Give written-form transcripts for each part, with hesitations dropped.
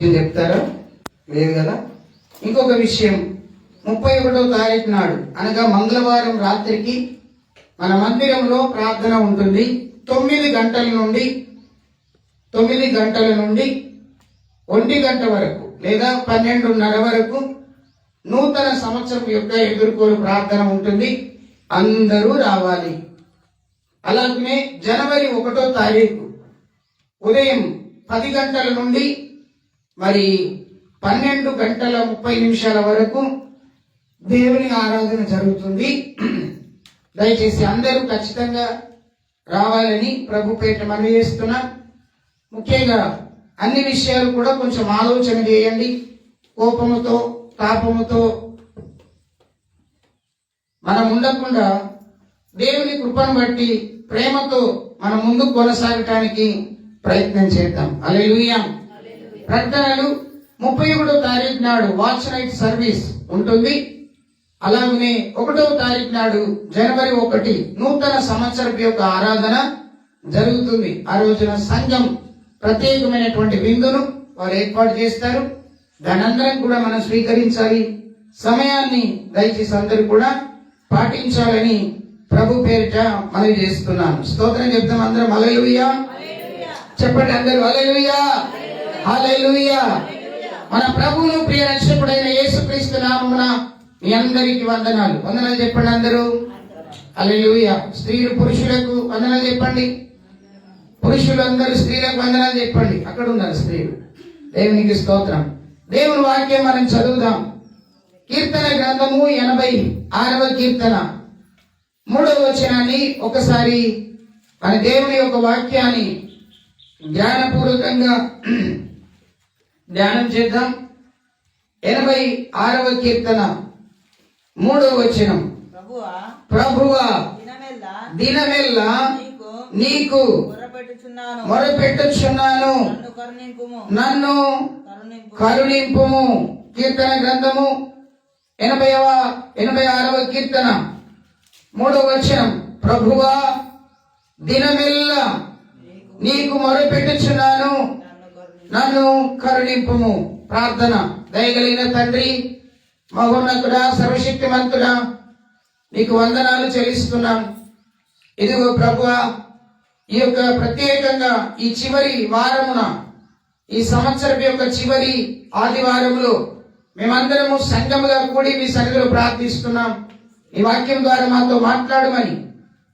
చెప్తారా? లేదు కదా. ఇంకొక విషయం, 31వ తారీఖు నాడు అనగా మంగళవారం రాత్రికి మన మందిరంలో ప్రార్థన ఉంటుంది. 9 గంటల నుండి 1 గంట వరకు లేదా 12:30 వరకు నూతన సంవత్సరం యొక్క ఎదుర్కోలు ప్రార్థన ఉంటుంది. అందరూ రావాలి. అలాగే జనవరి 1వ తారీఖు ఉదయం 10 గంటల నుండి 12:30 వరకు దేవుని ఆరాధన జరుగుతుంది. దయచేసి అందరూ ఖచ్చితంగా రావాలని ప్రభు పేట మనవి చేస్తున్నా. ముఖ్యంగా అన్ని విషయాలు కూడా కొంచెం ఆలోచన చేయండి. కోపముతో తాపముతో మనం ఉండకుండా దేవుని కృపను బట్టి ప్రేమతో మనం ముందుకు కొనసాగటానికి ప్రయత్నం చేద్దాం. హల్లెలూయా. ప్రకటనలు 31వ తారీఖు నాడు వాచ్ నైట్ సర్వీస్ ఉంటుంది. అలాగనే 1వ తారీఖు నాడు జనవరి 1 నూతన సంవత్సరం యొక్క ఆరాధన జరుగుతుంది. ఆ రోజున సంఘం ప్రత్యేకమైనటువంటి విందును వారు ఏర్పాటు చేస్తారు. దానందరం కూడా మనం స్వీకరించాలి. సమయాన్ని దయచేసి అందరూ కూడా పాటించాలని ప్రభు పేరిట మనవి చేస్తున్నాను. స్తోత్రం చెప్తాం అందరం. హల్లెలూయా చెప్పండి అందరూ. హల్లెలూయా హల్లెలూయా. మన ప్రభువును ప్రియ రక్షకుడైన యేసుక్రీస్తు నామమున మీ అందరికి వందనాలు. వందనాలు చెప్పండి అందరూ. హల్లెలూయా. స్త్రీలు పురుషులకు వందనాలు చెప్పండి. పురుషులు అందరూ స్త్రీలకు వందనాలు చెప్పండి. అక్కడ ఉన్నారు స్త్రీలు. దేవునికి స్తోత్రం. దేవుని వాక్యం మనం చదువుదాం. కీర్తన గ్రంథము 86వ కీర్తన 3వ వచనాన్ని ఒకసారి మన దేవుని యొక్క వాక్యాన్ని ధ్యానపూర్వకంగా ధ్యానం చేద్దాం. 86వ కీర్తన 3వ వచనం. ప్రభువా దినమెల్లా నీకు మొరపెట్టుచున్నాను, నన్ను కరుణింపుము. కీర్తన గ్రంథము 86వ కీర్తన 3వ వచనం. ప్రభువా దినమెల్లా నీకు మొరపెట్టుచున్నాను, నన్ను కరుణింపుము. ప్రార్థన. దయగలిగిన తండ్రి, మహోన్నతుడా, సర్వశక్తిమంతుడా, నీకు వందనాలు చెల్లిస్తున్నాం. ఇదిగో ప్రభువా, ఈ యొక్క ప్రత్యేకంగా ఈ చివరి వారమున, ఈ సంవత్సరం యొక్క చివరి ఆదివారంలో మేమందరము సంఘముగా కూడి మీ సన్నిధిలో ప్రార్థిస్తున్నాం. ఈ వాక్యం ద్వారా మాతో మాట్లాడమని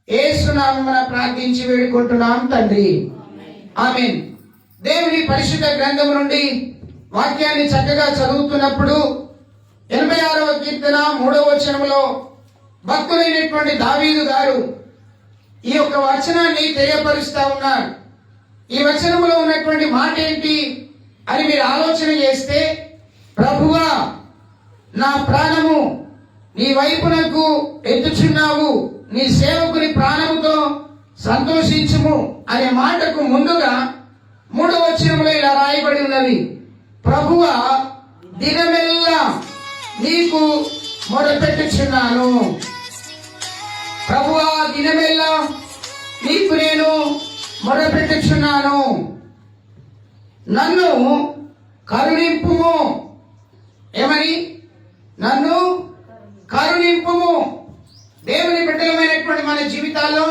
యేసు నామమున ప్రార్థించి వేడుకుంటున్నాం తండ్రి. ఆమేన్. దేవుని పరిశుద్ధ గ్రంథము నుండి వాక్యాన్ని చక్కగా చదువుతున్నప్పుడు 86వ కీర్తన 3వ వచనంలో భక్తులైనటువంటి దావీదు గారు ఈ యొక్క వచనాన్ని తెలియపరుస్తా ఉన్నారు. ఈ వచనంలో ఉన్నటువంటి మాట ఏంటి అని మీరు ఆలోచన చేస్తే, ప్రభువా నా ప్రాణము నీ వైపునకు ఎత్తుచున్నావు, నీ సేవకుని ప్రాణముతో సంతోషించుము అనే మాటకు ముందుగా 3వ వచనంలో ఇలా రాయబడి ఉన్నది, ప్రభువా దినమెల్లా నీకు మొరపెట్టుచున్నాను. ప్రభువా దినమెల్లా నీకు నేను మొరపెట్టుచున్నాను, నన్ను కరుణింపుము. ఏమని? నన్ను కరుణింపుము. దేవుని బిడ్డలమైనటువంటి మన జీవితాల్లో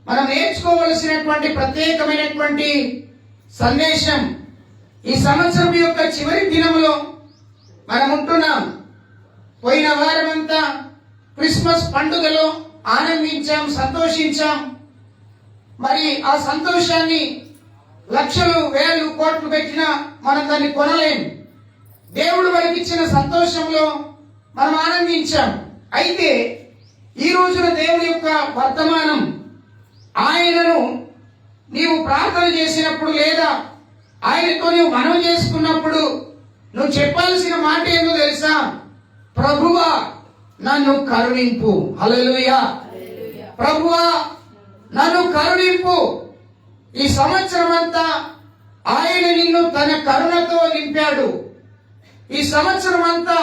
మనం నేర్చుకోవలసినటువంటి ప్రత్యేకమైనటువంటి సందేశం. ఈ సంవత్సరం యొక్క చివరి దినములో మనం ఉంటున్నాం. పోయిన వారమంతా క్రిస్మస్ పండుగలో ఆనందించాం, సంతోషించాం. మరి ఆ సంతోషాన్ని లక్షలు వేలు కోట్లు పెట్టినా మనం దాన్ని కొనలేం. దేవుడు మనకిచ్చిన సంతోషంలో మనం ఆనందించాం. అయితే ఈ రోజున దేవుని యొక్క వర్తమానం, ఆయనను నీవు ప్రార్థన చేసినప్పుడు లేదా ఆయనతో నీవు మనవి చేసుకున్నప్పుడు నువ్వు చెప్పాల్సిన మాట ఏందో తెలుసా? ప్రభువా నన్ను కరుణింపు. హల్లెలూయా. ప్రభువా నన్ను కరుణింపు. ఈ సంవత్సరం అంతా ఆయన నిన్ను తన కరుణతో నింపాడు. ఈ సంవత్సరం అంతా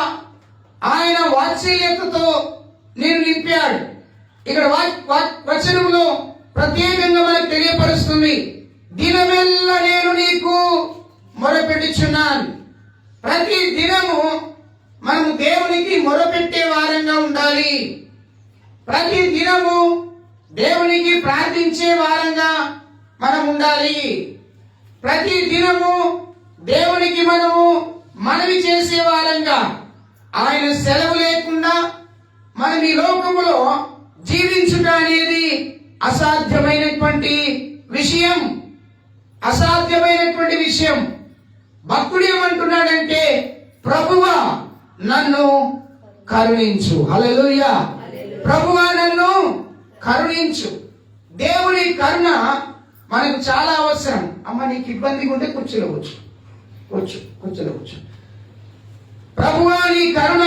ఆయన వాత్సల్యతతో నేను నింపాడు. ఇక్కడ వచనంలో ప్రత్యేకంగా మనకు తెలియపరుస్తుంది, దినమెల్లా నేను నీకు మొరపెట్టుచున్నాను. ప్రతి దినము మనము దేవునికి మొరపెట్టే వారంగా ఉండాలి. ప్రతి దినము దేవునికి ప్రార్థించే వారంగా మనం ఉండాలి. ప్రతి దినము దేవునికి మనము మనవి చేసే వారంగా, ఆయన సెలవు లేకుండా మనం ఈ లోకములో జీవించుట అనేది అసాధ్యమైనటువంటి విషయం. అసాధ్యమైనటువంటి విషయం. భక్తుడు ఏమంటున్నాడంటే, ప్రభువా నన్ను కరుణించు. హల్లెలూయా. ప్రభువా నన్ను కరుణించు. దేవుని కరుణ మనకు చాలా అవసరం. అమ్మ నీకు ఇబ్బందిగా ఉంటే కుర్చీలో కూర్చోలో కూర్చో. ప్రభువా నీ కరుణ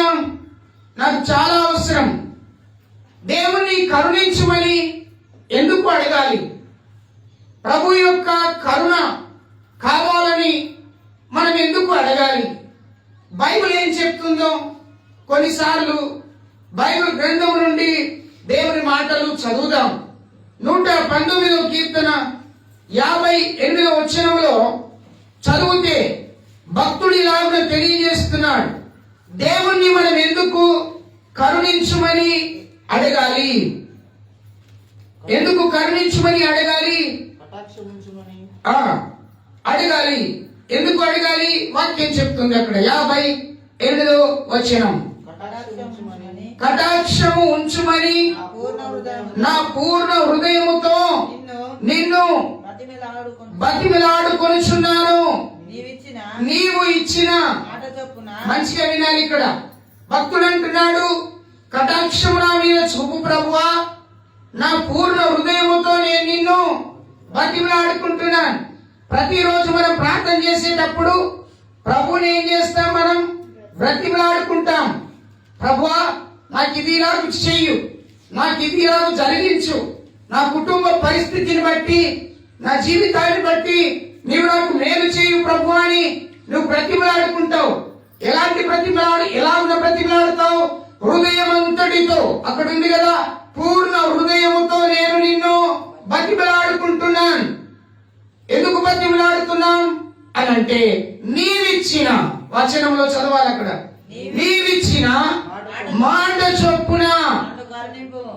నాకు చాలా అవసరం. దేవుని కరుణించుమని ఎందుకు అడగాలి? ప్రభు యొక్క కరుణ కావాలని మనం ఎందుకు అడగాలి? బైబిల్ ఏం చెప్తుందో కొన్నిసార్లు బైబిల్ గ్రంథం నుండి దేవుని మాటలు చదువుదాం. 119వ కీర్తన 58వ వచనంలో చదివితే భక్తుడు ఇలాగ తెలియజేస్తున్నాడు. దేవుణ్ణి మనం ఎందుకు కరుణించుమని అడగాలి? ఎందుకు కరుణించుమని అడగాలి? అడగాలి. ఎందుకు అడగాలి? వాక్యం చెప్తుంది అక్కడ 58వ వచనం. కటాక్షము ఉంచుమని నా పూర్ణ హృదయముతో నిన్ను బతిమిలాడుకొనుచున్నాను. నీవు ఇచ్చిన మంచిగా వినాలి. ఇక్కడ భక్తుడు అంటున్నాడు, కటాక్షము నా మీద చూపు ప్రభువా, నా పూర్ణ హృదయముతో నేను నిన్ను బతిమిలాడుకుంటున్నాను. ప్రతిరోజు మనం ప్రార్థన చేసేటప్పుడు ప్రభువుని ఏం చేస్తాం? మనం బ్రతిమిలాడుకుంటాం. ప్రభువా నాకు ఇది ఇలాగ చెయ్యు, నాకు ఇది ఇలాగ జరిగించు, నా కుటుంబ పరిస్థితిని బట్టి, నా జీవితాన్ని బట్టి నీవు నాకు మేలు చేయు ప్రభు అని నువ్వు బ్రతిమలాడుకుంటావు. ఎలాంటి ఎలా ఉన్న బ్రతిమలాడుతావు? హృదయం అంతటితో. అక్కడ ఉంది కదా, పూర్ణ హృదయముతో నేను నిన్ను బతిమలాడుకుంటున్నాను. ఎందుకు బతిమలాడుతున్నాం అని అంటే, నీవిచ్చిన వచనంలో చదవాలి అక్కడ, నీవిచ్చిన మాట చొప్పున.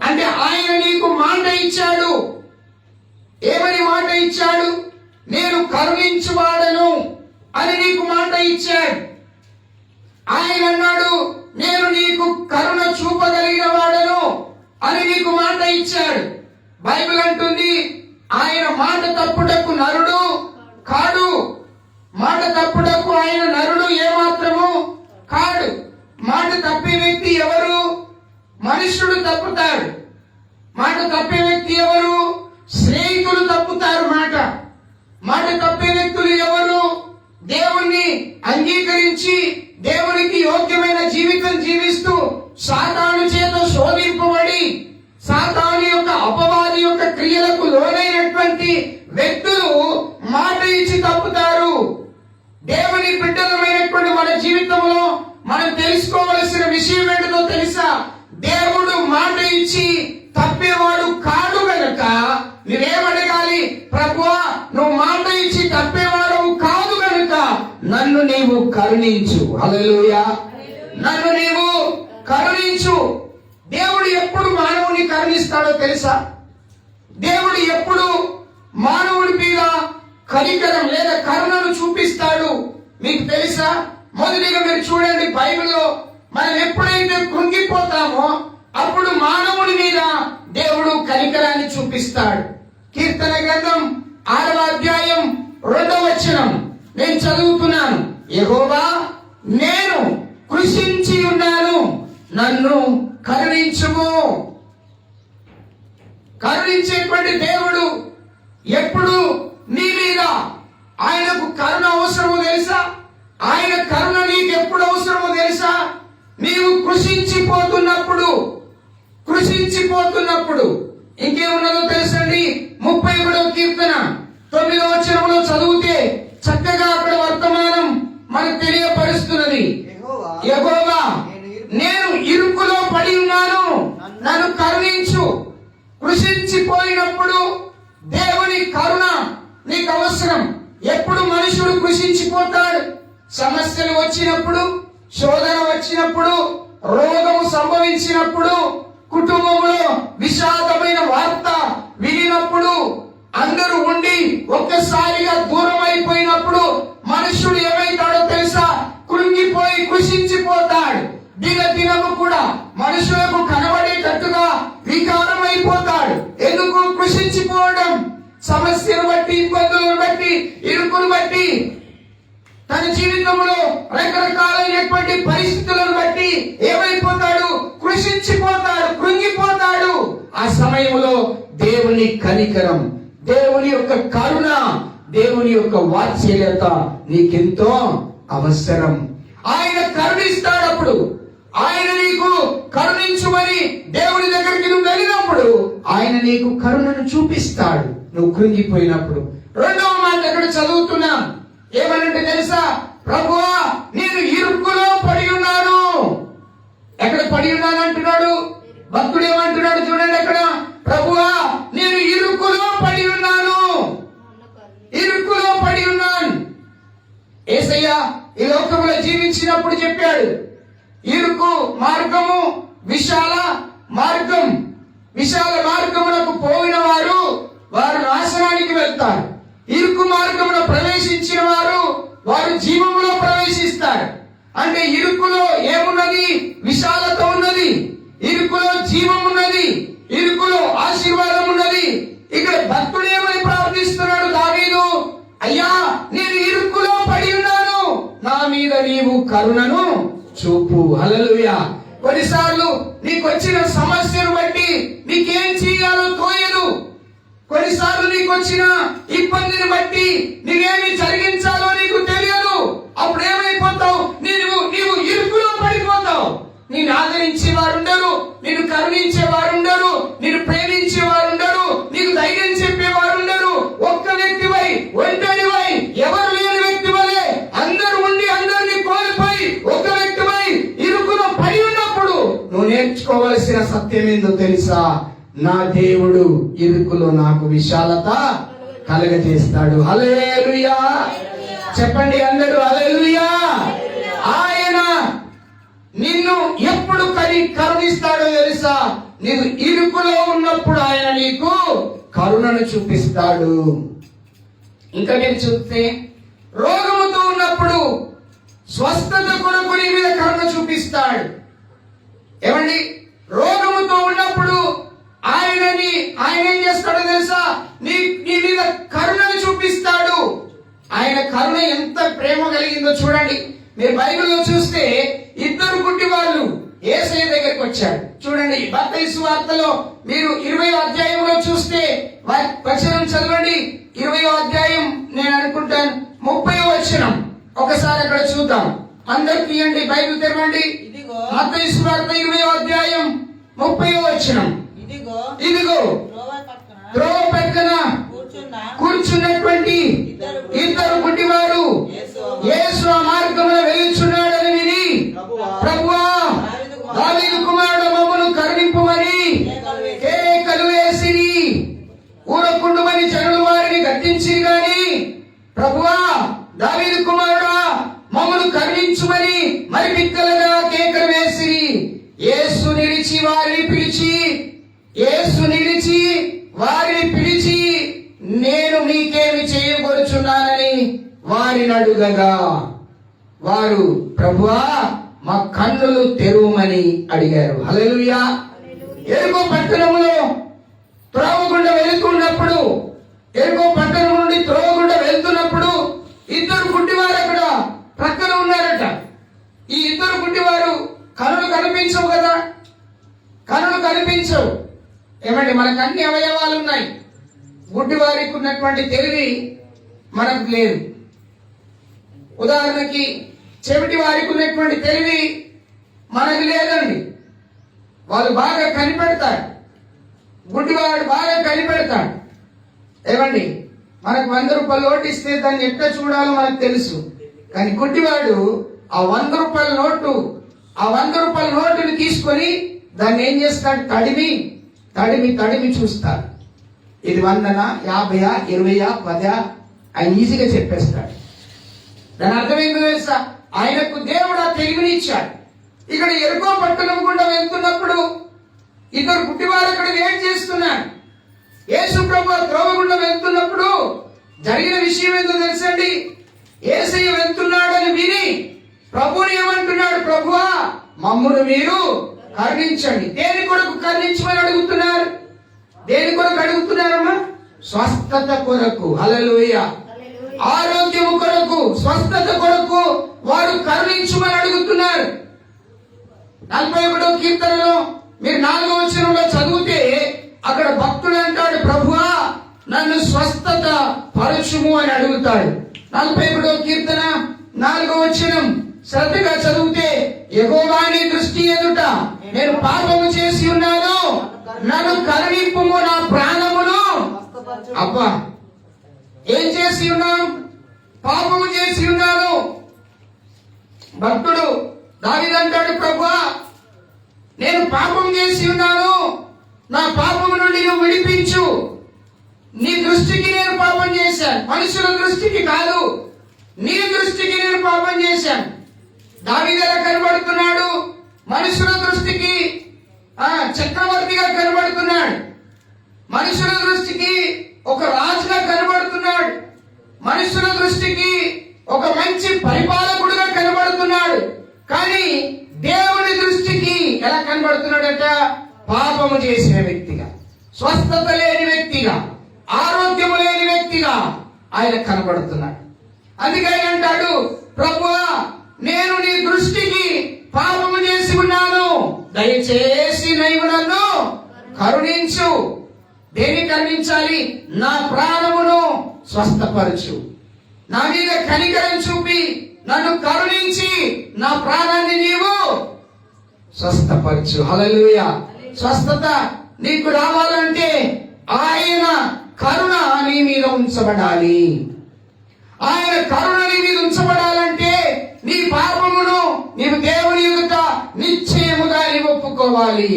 అంటే ఆయన నీకు మాట ఇచ్చాడు. ఏమని మాట ఇచ్చాడు? నేను కరుణించువాడను అని నీకు మాట ఇచ్చాడు. ఆయన అన్నాడు, నేను నీకు కరుణ చూపగలిగిన వాడను అని నీకు మాట ఇచ్చాడు. బైబిల్ అంటుంది, ఆయన మాట తప్పుటకు నరుడు కాడు. మాట తప్పుటకు ఆయన నరుడు ఏమాత్రము కాడు. మాట తప్పే వ్యక్తి ఎవరు? మనుష్యుడు తప్పుతాడు. మాట తప్పే వ్యక్తి ఎవరు? స్నేహితులు తప్పుతారు. మాట తప్పే వ్యక్తులు ఎవరు? దేవుణ్ణి అంగీకరించి దేవునికి యోగ్యమైన జీవితం జీవిస్తూ సాతాను చేత శోధింపబడి సాతాను యొక్క అపవాది యొక్క క్రియలకు లోనైనటువంటి వ్యక్తులు మాట ఇచ్చి తప్పుతారు. దేవుని బిడ్డలమైనటువంటి మన జీవితంలో మనం తెలుసుకోవలసిన విషయం ఏంటో తెలుసా? దేవుడు మాట ఇచ్చి తప్పేవాడు కాడు గనుక నువ్వేమడగాలి? ప్రభువా నువ్వు మాట ఇచ్చి తప్పేవాడు కాదు గనుక నన్ను నీవు కరుణించు. హల్లెలూయా. నన్ను నీవు కరుణించు. దేవుడు ఎప్పుడు మానవుని కరుణిస్తాడో తెలుసా? దేవుడు ఎప్పుడు మానవుడి మీద కనికరం లేదా కరుణను చూపిస్తాడు మీకు తెలుసా? మొదటిగా మీరు చూడండి, బైబిల్లో మనం ఎప్పుడైతే కృంగిపోతామో అప్పుడు మానవుడి మీద దేవుడు కనికరాన్ని చూపిస్తాడు. కీర్తన గ్రంథం 6వ అధ్యాయం 2వ వచనం నేను చదువుతున్నాను. యెహోవా నేను కృషించి ఉన్నాను, నన్ను కరుణించుము. కరుణించేటువంటి దేవుడు ఎప్పుడు నీ మీద, ఆయనకు కరుణ అవసరమో తెలుసా? ఆయన కరుణ నీకు ఎప్పుడు అవసరమో తెలుసా? నీవు కృషించిపోతున్నప్పుడు. ఇంకేమున్నదో తెలుసండి, 31వ కీర్తన 9వ వచనంలో చదివితే చక్కగా అక్కడ వర్తమానం మనకు తెలియపరుస్తున్నది. యెహోవా నేను ఇరుకులో పడి ఉన్నాను, నన్ను కరుణించు. కృషించిపోయినప్పుడు దేవుని కరుణ నీకు అవసరం. ఎప్పుడు మనిషి మనుషుడు కృషించిపోతాడు. సమస్యలు వచ్చినప్పుడు, శోధన వచ్చినప్పుడు, రోగము సంభవించినప్పుడు, కుటుంబంలో విషాదమైన వార్త వినినప్పుడు, అందరూ ఉండి ఒక్కసారిగా దూరం అయిపోయినప్పుడు మనుషుడు ఏమైతాడో తెలుసా? కృంగిపోయి కృషించిపోతాడు. దినము కూడా మనుషులకు కనబడేటట్టుగా వికారం అయిపోతాడు. ఎందుకు కృషించిపోవడం? సమస్యను బట్టి, ఇబ్బందులను బట్టి, ఇరుకును బట్టి, తన జీవితంలో రకరకాలైనటువంటి పరిస్థితులను బట్టి ఏమైపోతాడు? కృషించిపోతాడు, కృంగిపోతాడు. ఆ సమయంలో దేవుని కనికరం, దేవుని యొక్క కరుణ, దేవుని యొక్క వాత్సల్యత నీకెంతో అవసరం. ఆయన కరుణిస్తాడు. అప్పుడు ఆయన నీకు కరుణించుమని దేవుని దగ్గరికి నువ్వు వెళ్ళినప్పుడు ఆయన నీకు కరుణను చూపిస్తాడు నువ్వు కృంగిపోయినప్పుడు. రెండవ మాట ఎక్కడ చదువుతున్నాం, ఏమనంటే తెలుసా? ప్రభువా, నేను ఇరుక్కులో పడి ఉన్నాను. ఎక్కడ పడి ఉన్నాను అంటున్నాడు? భక్తుడు ఏమంటున్నాడు చూడండి అక్కడ, ప్రభువా నేను ఇరుక్కులో పడి ఉన్నాను, ఇరుక్కులో పడి ఉన్నాను. యేసయ్య ఈ లోకంలో జీవించినప్పుడు చెప్పాడు, ఇరుకు మార్గము విశాల మార్గం, విశాల మార్గమునకు పోయిన వారు నాశనానికి వెళ్తారు. ఇరుకు మార్గమున ప్రవేశించిన వారు జీవములో ప్రవేశిస్తారు. అంటే ఇరుకులో ఏమున్నది? విశాలత ఉన్నది, ఇరుకులో జీవం ఉన్నది, ఇరుకులో ఆశీర్వాదం ఉన్నది. ఇక్కడ భక్తుడు ఏమని ప్రార్థిస్తున్నాడు దావీదు? అయ్యా, నేను ఇరుకులో పడి ఉన్నాను, నా మీద నీవు కరుణను చూపు. హల్లెలూయా. కొన్నిసార్లు నీకు వచ్చిన సమస్యను బట్టి నీకేం చేయాలో తోయదు. కొన్నిసార్లు నీకు వచ్చిన ఇబ్బందిని బట్టి నీవేమి జరిగించాలో నీకు తెలియదు. అప్పుడు ఏమైపోతావు? నీవు ఇరుకులో పడిపోతావు. నిన్ను ఆదరించే వారుండరు, నిన్ను కరుణించే వారుండరు, నిన్ను ప్రేమించే వారుండరు, నీకు ధైర్యం చెప్పే వారుండరు. ఒక్క వ్యక్తివై, ఒంటరివై, ఎవరు లేని వ్యక్తి వలె అందరూ ఉండి అందరినీ కోల్పోయి ఒక వ్యక్తివై ఇరుకులో పడి ఉన్నప్పుడు నువ్వు నేర్చుకోవలసిన సత్యం ఏందో తెలుసా? నా దేవుడు ఇరుకులో నాకు విశాలత కలగజేస్తాడు. హల్లెలూయా. చెప్పండి అందరూ హల్లెలూయా. ఆయన నిన్ను ఎప్పుడు కరుణిస్తాడో తెలుసా? నీవు ఇరుకులో ఉన్నప్పుడు ఆయన నీకు కరుణను చూపిస్తాడు. ఇంకా మీరు చూస్తే రోగముతో ఉన్నప్పుడు స్వస్థత కొరకు నీ మీద కరుణ చూపిస్తాడు. ఏమండి, రోగముతో ఉన్నప్పుడు ఆయన ఏం చేస్తాడో తెలుసా? నీ మీద కరుణను చూపిస్తాడు. ఆయన కరుణ ఎంత ప్రేమ కలిగిందో చూడండి. మీరు బైబిల్లో చూస్తే ఇద్దరు గుడ్డి వాళ్ళు యేసయ్య దగ్గరికి వచ్చాడు. చూడండి మత్తయి సువార్తలో మీరు 20వ అధ్యాయంలో చూస్తే వచనం చదవండి. 20వ అధ్యాయం నేను అనుకుంటాను 30వ వచనం. ఒకసారి అక్కడ చూద్దాం. అందరు తీయండి, బైబిల్ తెరవండి. మత్తయి సువార్త 20వ అధ్యాయం 30వ వచనం. ఇదిగో త్రోవ పక్కన కూర్చున్నటువంటి ఇద్దరు గుడ్డివారు యేసు ఆ మార్గమున వెలుచున్నాడని విని, ప్రభువా దావీదు కుమారుడు మమ్మను కరుణింపుమని కేకలు వేసిరి. ఊరకుండుమని జనులు వారిని గద్దించిరి గాని, ప్రభువా దావీదు కుమారుడా మమ్మను కరుణించుమని మరి బిగ్గరగా కేకలు వేసిరి. యేసు నిలిచి వారిని పిలిచి నేను నీకేమి చేయగోరుచున్నానని వారిని అడుగగా, వారు ప్రభువా మా కన్నులు తెరువమని అడిగారు. హల్లెలూయా. ఎరుకో పట్టణంలో త్రోవగుండా వెళుతున్నప్పుడు, ఎరుకో పట్టణం నుండి త్రోవగుండా వెళ్తున్నప్పుడు ఇద్దరు గుడ్డివారు అక్కడ ప్రక్కన ఉన్నారట. ఈ ఇద్దరు గుడ్డివారు కనులు కనిపించవు కదా, కనులు కనిపించవు. ఏమండి, మనకు అన్ని అవయవాలు ఉన్నాయి. గుడ్డివారికి ఉన్నటువంటి తెలివి మనకు లేదు. ఉదాహరణకి చెవిటి వారికి ఉన్నటువంటి తెలివి మనకు లేదండి. వాళ్ళు బాగా కనిపెడతారు, గుడ్డివాడు బాగా కనిపెడతాడు. ఏమండి, మనకు 100 రూపాయలు నోటు ఇస్తే దాన్ని ఎట్లా చూడాలో మనకు తెలుసు. కానీ గుడ్డివాడు ఆ 100 రూపాయల నోటుని తీసుకొని దాన్ని ఏం చేస్తాడు? తడిమి చూస్తాడు. ఇది 100, 50, 20, 10 ఆయన ఈజీగా చెప్పేస్తాడు. దాని అర్థం ఏంటో తెలుసా? ఆయనకు దేవుడు ఆ తెలివినిచ్చాడు. ఇక్కడ ఎరుకో పట్టణం గుండా వెళ్తున్నప్పుడు ఇద్దరు గుడ్డివారు అక్కడ వెయిట్ చేస్తున్నారు. యేసు ప్రభు త్రోవ గుండా వెళ్తున్నప్పుడు జరిగిన విషయం ఏంటో తెలుసండి? యేసయ్య వెళ్తున్నాడని విని ప్రభుని ఏమంటున్నాడు? ప్రభువా, మమ్మును మీరు కరుణించండి. దేని కొరకు కరుణించమని అడుగుతున్నారు? దేని కొరకు అడుగుతున్నారమ్మా? స్వస్థత కొరకు. హల్లెలూయా. ఆరోగ్యము కొరకు, స్వస్థత కొరకు వారు కరుణించమని అడుగుతున్నారు. 41వ కీర్తనలో మీరు 4వ వచనంలో చదివితే అక్కడ భక్తుడు అంటాడు, ప్రభువా నన్ను స్వస్థత పరచుము అని అడుగుతాడు. 41వ కీర్తన 4వ వచనం శ్రద్ధగా చదివితే, యెహోవా నీ దృష్టి ఎదుట నేను పాపము చేసి ఉన్నాను, నన్ను కరుణింపుము, నా ప్రాణమును. అబ్బా, ఏం చేసి ఉన్నాం? పాపము చేసి ఉన్నాను. భక్తుడు దావీదు అంటాడు, ప్రభువా నేను పాపం చేసి ఉన్నాను, నా పాపము నుండి నువ్వు విడిపించు. నీ దృష్టికి నేను పాపం చేశాను, మనుషుల దృష్టికి కాదు, నీ దృష్టికి నేను పాపం చేశాను. దావీదు ఎలా కనబడుతున్నాడు? మనుషుల దృష్టికి చక్రవర్తిగా కనబడుతున్నాడు, మనుషుల దృష్టికి ఒక రాజుగా కనబడుతున్నాడు, మనుషుల దృష్టికి ఒక మంచి పరిపాలకుడుగా కనబడుతున్నాడు. కానీ దేవుని దృష్టికి ఎలా కనబడుతున్నాడట? పాపము చేసిన వ్యక్తిగా, స్వస్థత లేని వ్యక్తిగా, ఆరోగ్యము లేని వ్యక్తిగా ఆయన కనబడుతున్నాడు. అందుకే అంటాడు, ప్రభువా నేను నీ దృష్టికి పాపము చేసి ఉన్నాను, దయచేసి నీవు నన్ను కరుణించు. దేన్ని కరుణించాలి? నా ప్రాణమును స్వస్థపరచు. నా మీద కనికరం చూపి నన్ను కరుణించి నా ప్రాణాన్ని నీవు స్వస్థపరచు. హల్లెలూయా. స్వస్థత నీకు రావాలంటే ఆయన కరుణ నీ మీద ఉంచబడాలి. ఆయన కరుణ నీ మీద ఉంచబడాలంటే నీ పాపమును నీవు దేవుని ఎదుట నిశ్చయముగా నీవు ఒప్పుకోవాలి.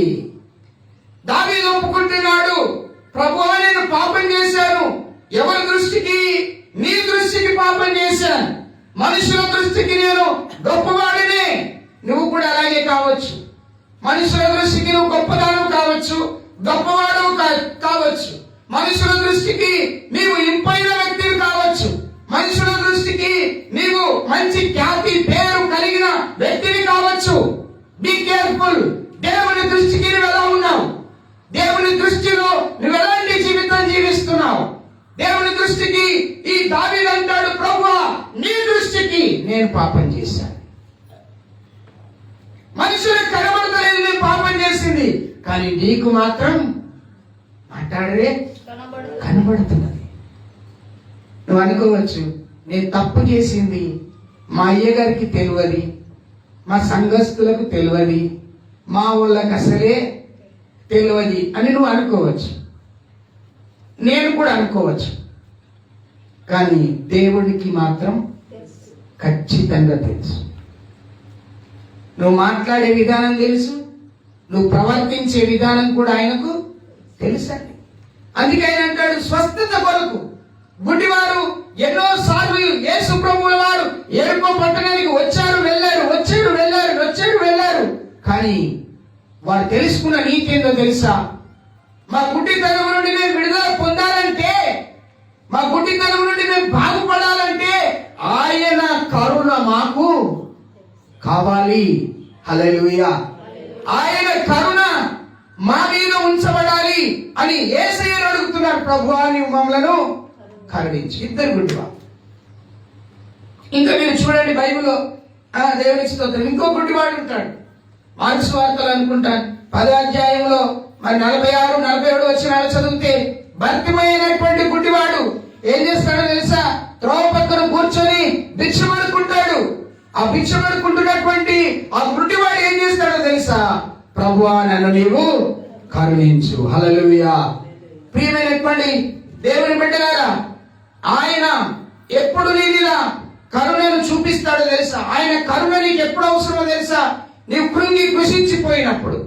దావీదు ఒప్పుకుంటున్నాడు, ప్రభువా నేను పాపం చేశాను. ఎవరి దృష్టికి? నీ దృష్టికి పాపం చేశాను. మనుషుల దృష్టికి నేను గొప్పవాడినే. నువ్వు కూడా అలాగే కావచ్చు. మనుషుల దృష్టికి నువ్వు గొప్పదానం కావచ్చు, గొప్పవాడు కావచ్చు. మనుషుల దృష్టికి నీవు ఇంపైన వ్యక్తివి కావచ్చు. మనుషుల దృష్టికి నీవు మంచి ఖ్యాతి పేరు కలిగిన వ్యక్తివి కావచ్చు. Be careful. దేవుని దృష్టికి నువ్వు ఎలా ఉన్నావు? దేవుని దృష్టిలో నువ్వు ఎలాంటి జీవితం జీవిస్తున్నావు? దేవుని దృష్టికి ఈ దావీదు అంటాడు, ప్రభువా నీ దృష్టికి నేను పాపం చేశాను. మనుషులకు కనబడతలేదు నేను పాపం చేసింది, కానీ నీకు మాత్రం మాట్లాడరే కనబడుతున్నది. నువ్వు అనుకోవచ్చు, నేను తప్పు చేసింది మా అయ్యగారికి తెలియదు, మా సంఘస్థులకు తెలియదు, మా వాళ్ళకి అసలే తెలియదు అని నువ్వు అనుకోవచ్చు. నేను కూడా అనుకోవచ్చు. కానీ దేవుడికి మాత్రం ఖచ్చితంగా తెలుసు. నువ్వు మాట్లాడే విధానం తెలుసు, నువ్వు ప్రవర్తించే విధానం కూడా ఆయనకు తెలుసండి. అందుకే ఆయన అంటాడు, స్వస్థత కొరకు గుడ్డివారు ఎన్నో సార్లు యేసు ప్రభువుల వారు ఎరుకో పట్టణానికి వచ్చారు వెళ్ళారు. కానీ వారు తెలుసుకున్న నీతి ఏందో తెలుసా? మా గుడ్డితనం నుండి మేము విడుదల పొందాలంటే, మా గుడ్డితనం నుండి మేము బాగుపడాలంటే ఆయన కరుణ మాకు కావాలి. హల్లెలూయా. ఆయన కరుణ మా మీద ఉంచబడాలి అని యేసయ్యను అడుగుతున్నారు, ప్రభువా నీవు మమ్మలను కరుణించి. ఇద్దరు గుడ్డివారు. ఇంకా మీరు చూడండి బైబిల్లో, దేవునికి స్తోత్రం, ఇంకో గుడ్డివాడు ఉంటాడు. మార్క్స్ వార్తలు అనుకుంటాను 10వ అధ్యాయంలో మరి 46, 47 వచనాలు చదివితే, భర్తిమైనటువంటి గుడ్డివాడు ఏం చేస్తాడో తెలుసా? త్రోవ పక్కన కూర్చొని భిక్షమడుకుంటాడు. ఆ భిక్షమడుకుంటున్నటువంటి ఆ గుడ్డివాడు ఏం చేస్తాడో తెలుసా? ప్రభువా నన్ను నీవు కరుణించు. హల్లెలూయా. ప్రియమైనటువంటి దేవుని బిడ్డలారా, ఆయన ఎప్పుడు నీలా కరుణను చూపిస్తాడో తెలుసా? ఆయన కరుణ నీకు ఎప్పుడు అవసరమో తెలుసా? నీవు కృంగి కృషించిపోయినప్పుడు.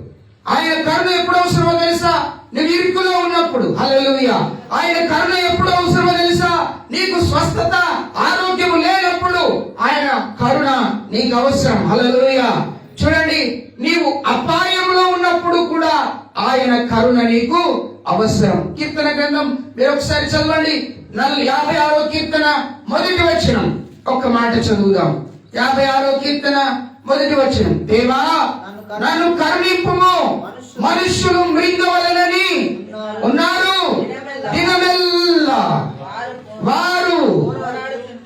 ఆయన కరుణ ఎప్పుడు అవసరమో తెలుసా? నువ్వు ఇరుకులో ఉన్నప్పుడు. హల్లెలూయా. ఆయన కరుణ ఎప్పుడు అవసరమో తెలుసా? నీకు స్వస్థత, ఆరోగ్యం లేనప్పుడు ఆయన కరుణ నీకు అవసరం. హల్లెలూయా. చూడండి, నీవు అపాయంలో ఉన్నప్పుడు కూడా ఆయన కరుణ నీకు అవసరం. కీర్తన గ్రంథం మీరు ఒకసారి చదవండి. 56వ కీర్తన మొదటి వచనం. ఒక్క మాట చదువుదాం. 56వ కీర్తన మొదటి వచనం. దేవా నన్ను కరుణింపుము, మనుష్యులు మృంగవలనని ఉన్నారు, దినమెల్లా వారు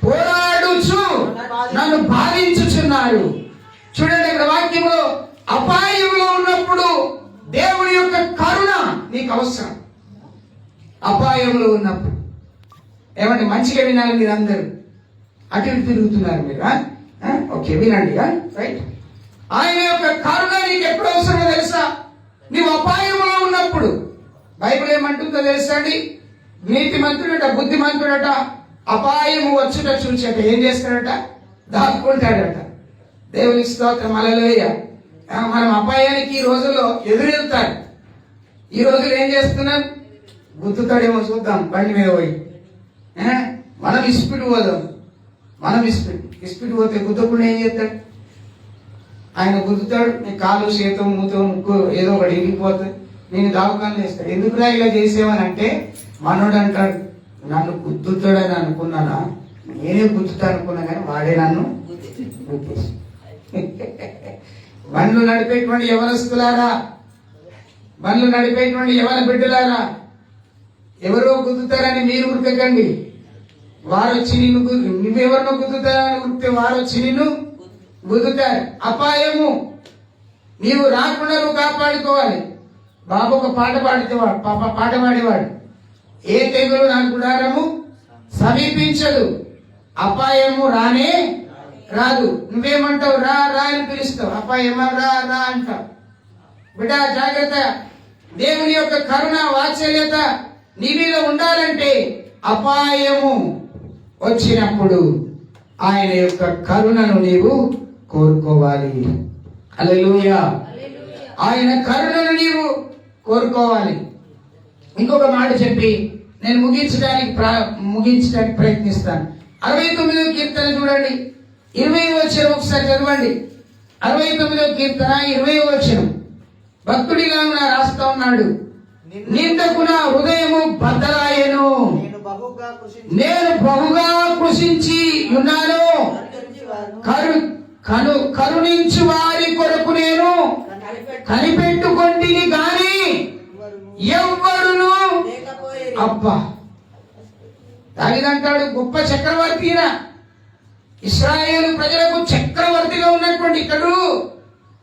పోరాడుచు నన్ను బాధించుచున్నారు. చూడండి, ఇక్కడ వాక్యంలో అపాయంలో ఉన్నప్పుడు దేవుని యొక్క కరుణ నీకు అవసరం. అపాయంలో ఉన్నప్పుడు ఏమంటే మంచిగా వినాలి. మీరు అందరూ అటు ఇటు తిరుగుతున్నారు మీరు. ఓకే, వినండి. రైట్. ఆయన యొక్క కరుణ నీకు ఎప్పుడు అవసరమో తెలుసా? నీవు అపాయంలో ఉన్నప్పుడు. బైబిల్ ఏమంటుందో తెలుసా అండి? నీతిమంతుడట, బుద్ధిమంతుడట అపాయము వచ్చుట చూచేట ఏం చేస్తాడట? దాక్కుంటాడట. దేవునికి స్తోత్రం. హల్లెలూయా. మనం అపాయానికి ఈ రోజుల్లో ఎదురెళ్తాడు. ఈ రోజులు ఏం చేస్తున్నాం? గుద్దుతాడేమో చూద్దాం బండి మీద పోయి. మనం ఇస్పీడ్ పోదాం. మనం ఇస్పీడ్ పోతే గుద్దకుండా ఏం చేస్తాడు? ఆయన గుద్దుతాడు. నీ కాలు, చేతం, మూతో, ముక్కు ఏదో ఒకటి ఇరిగిపోతుంది. నేను దావకాలు చేస్తాడు. ఎందుకురా ఇలా చేసేవని అంటే మనోడు అంటాడు, నన్ను గుద్దుతాడని అనుకున్నానా? నేనే గుద్దుతా అనుకున్నా కానీ వాడే నన్ను గుద్దేసి. బండ్లు నడిపేటువంటి యవనస్తులారా, బండ్లు నడిపేటువంటి యవన బిడ్డలారా, ఎవరో గుద్దుతారని మీరు ఉరకకండి. వారు వచ్చి నువ్వెవరినో గుద్దుతారని ఉరికితే వారు వచ్చి నిన్ను గుద్దుతారు. అపాయము నీవు రాకుండా నువ్వు కాపాడుకోవాలి. బాబు ఒక పాట పాడితేవాడు, పాట పాడేవాడు. ఏ తెగులు నా గుడారము సమీపించదు, అపాయము రానే రాదు. నువ్వేమంటావు? రా రా అని పిలుస్తావు. అపాయమా? రా రా అంటావు. బిడ్డ జాగ్రత్త. దేవుని యొక్క కరుణ, వాత్సల్యత నీ మీద ఉండాలంటే అపాయము వచ్చినప్పుడు ఆయన యొక్క కరుణను నీవు కోరుకోవాలి. హల్లెలూయా. ఆయన కరుణను నీవు కోరుకోవాలి. ఇంకొక మాట చెప్పి నేను ముగించడానికి ప్రయత్నిస్తాను. 69వ కీర్తన చూడండి, 20వ వచనం ఒకసారి చదవండి. 69వ కీర్తన 20వ వచనం. భక్తుడిగా రాస్తా ఉన్నాడు. నిందకు నా హృదయము బద్దలాయెను, నేను బహుగా కృషించి ఉన్నాను. కరుణించు వారి కొరకు నేను కనిపెట్టుకొంటిని గాని ఎవ్వరును. అబ్బా, దావీదంటాడు గొప్ప చక్రవర్తి, ఇశ్రాయేలు ప్రజలకు చక్రవర్తిగా ఉన్నటువంటి ఇతడు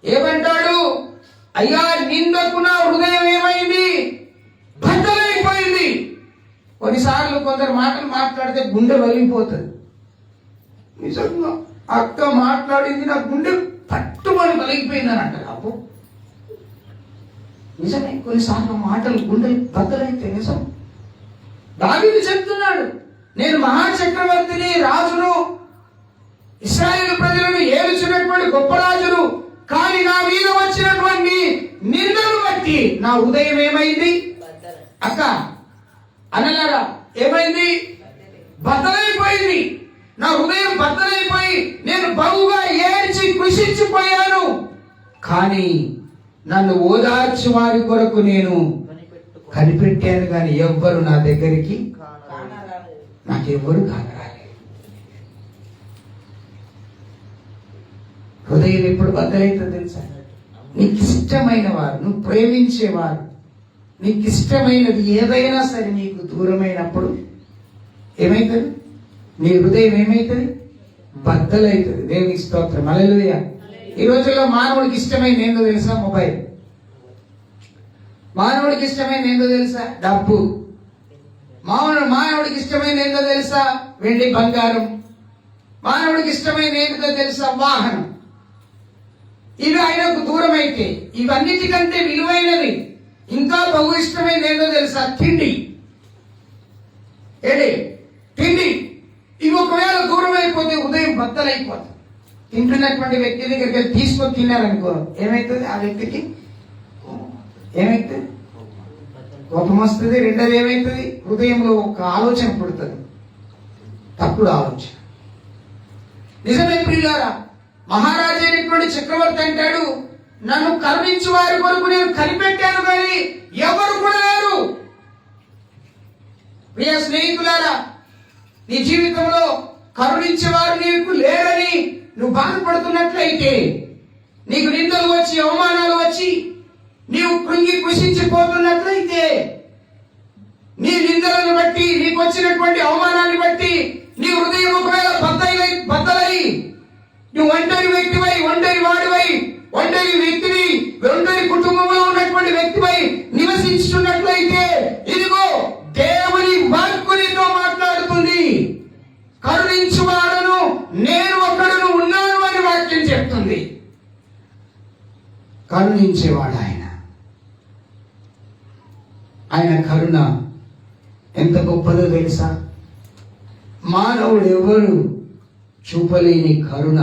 ఏమంటాడు? అయ్యా, నిందకు నా హృదయం ఏమైంది? బద్దలైపోయింది. కొన్నిసార్లు కొందరు మాటలు మాట్లాడితే గుండె వలిగిపోతుంది. నిజంగా అక్క మాట్లాడింది నా గుండె పట్టుమని వలిగిపోయిందని అంటారు. అప్పు నిజమే, కొన్నిసార్లు మాటలు గుండె బద్దలైతే నిజం. దావీదు చెప్తున్నాడు, నేను మహాచక్రవర్తిని, రాజును, ఇశ్రాయేలు ప్రజలను ఏలుచున్నటువంటి గొప్ప రాజును, కానీ నా మీద వచ్చినటువంటి నిందను బట్టి నా హృదయం ఏమైంది? అక్క అనలారా, ఏమైంది? బద్దలైపోయింది. నా హృదయం బద్దలైపోయి నేను బహుగా ఏడ్చి కృషించిపోయాను. కానీ నన్ను ఓదార్చి వారి కొరకు నేను కనిపెట్టాను, కానీ ఎవ్వరు నా దగ్గరికి నాకెవ్వరు కానరాలేదు. హృదయం ఎప్పుడు బద్దలైతుందో తెలుసా? నీకు ఇష్టమైన వారు, నువ్వు ప్రేమించేవారు, నీకు ఇష్టమైనది ఏదైనా సరే నీకు దూరమైనప్పుడు ఏమైతుంది? నీ హృదయం ఏమైతుంది? బద్దలైతుంది. దేవునికి స్తోత్రం. హల్లెలూయా. ఈ రోజుల్లో మానవుడికి ఇష్టమైనది ఏందో తెలుసా? మొబైల్. మానవుడికి ఇష్టమైనది ఏందో తెలుసా? డబ్బు. మానవుడికి ఇష్టమైనది ఏందో తెలుసా? వెండి బంగారం. మానవుడికి ఇష్టమైనది ఏందో తెలుసా? వాహనం. ఇవి ఆయనకు దూరం అయితే ఇవన్నిటికంటే విలువైనది ఇంకా బహు ఇష్టమైనది ఏందో తెలుసా? తిండి. తిండి. ఇవి ఒకవేళ దూరం అయిపోతే హృదయం బద్దలైపోతుంది. తింటున్నటువంటి వ్యక్తి దగ్గరికి వెళ్ళి తీసుకొని తిన్నారనుకో, ఏమైతుంది? ఆ వ్యక్తికి ఏమైతుంది? కోపం వస్తుంది. రెండోది ఏమవుతుంది? హృదయంలో ఒక ఆలోచన పుడుతుంది, తప్పుడు ఆలోచన. నిజమే ప్రియులారా, మహారాజు అయినటువంటి చక్రవర్తి అంటాడు, నన్ను కరుణించు వారి కొరకు నేను కనిపెట్టాను కానీ ఎవరు కూడా లేరు. ప్రియ స్నేహితులారా, నీ జీవితంలో కరుణించేవారు నీకు లేరని నువ్వు బాధపడుతున్నట్లయితే, నీకు నిందలు వచ్చి అవమానాలు వచ్చి నీవు కృంగి కృషించిపోతున్నట్లయితే, నీ నిందలను బట్టి నీకు వచ్చినటువంటి అవమానాన్ని బట్టి నీ హృదయం ఒకవేళ బద్దలై నువ్వు ఒంటరి వ్యక్తివై, ఒంటరి వాడివై, ఒంటరి వ్యక్తివి, ఒంటరి కుటుంబంలో ఉన్నటువంటి వ్యక్తివై నివసించుతున్నట్లయితే, ఇదిగో దేవుని వాక్కు నీతో మాట్లాడుతుంది. కరుణించువాడను నేను ఒక్కడును ఉన్నాను అని వాక్యం చెప్తుంది. కరుణించేవాడు ఆయన కరుణ ఎంత గొప్పదో తెలుసా? మానవుడు ఎవరు చూపలేని కరుణ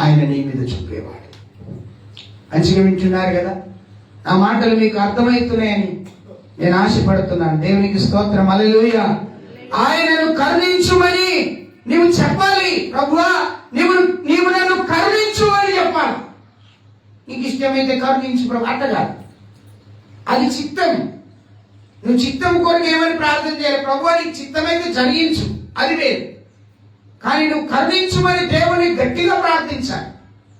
ఆయన నీ మీద చూపేవాడు. మంచిగా వింటున్నారు కదా? నా మాటలు మీకు అర్థమవుతున్నాయని నేను ఆశపడుతున్నాను. దేవునికి స్తోత్రం, హల్లెలూయా. ఆయనను కరుణించుమని నీవు చెప్పాలి. ప్రభువా, నీవు నన్ను కరుణించు అని చెప్పాలి. నీకు ఇష్టమైతే కరుణించు ప్రభు, అట్టగా అది చిత్తం. నువ్వు చిత్తం కొరకు ఏమని ప్రార్థన చేయాలి? ప్రభువా, నీకు చిత్తమైతే జరిగించు, అది వేరు. కానీ నువ్వు కరుణించుమని దేవుని గట్టిగా ప్రార్థించాలి.